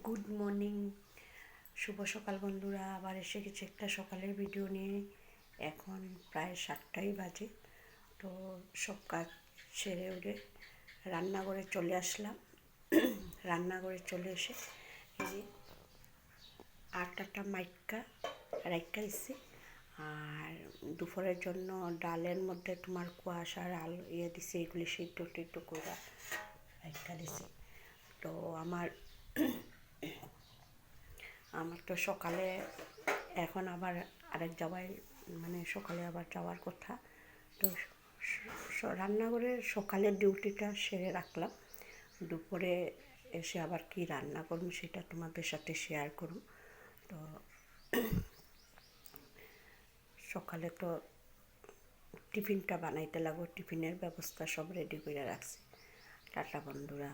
Good morning, শুভ সকাল বন্ধুরা। আবার এসে গেছে একটা সকালের ভিডিও নিয়ে। এখন প্রায় 7টাই বাজে। তো সব কাজ সেরে উঠে রান্নাঘরে চলে আসলাম। রান্নাঘরে চলে এসে এই যে আটাটা মাইকা রাইখা দিছি। আর দুপুরের জন্য ডালের মধ্যে তোমার কুয়াশার আলু দিছি, এগুলি সিদ্ধ টিদ্ধ করে রাইখা দিছি। তো আমার তো সকালে এখন আবার আরেক জায়গায় সকালে আবার যাওয়ার কথা। তো রান্নাঘরের সকালের ডিউটিটা সেরে রাখলাম। দুপুরে এসে আবার কি রান্না করুন সেটা তোমাদের সাথে শেয়ার করুন। তো সকালে তো টিফিনটা বানাইতে লাগো, টিফিনের ব্যবস্থা সব রেডি করে রাখছি। টাটা বন্ধুরা।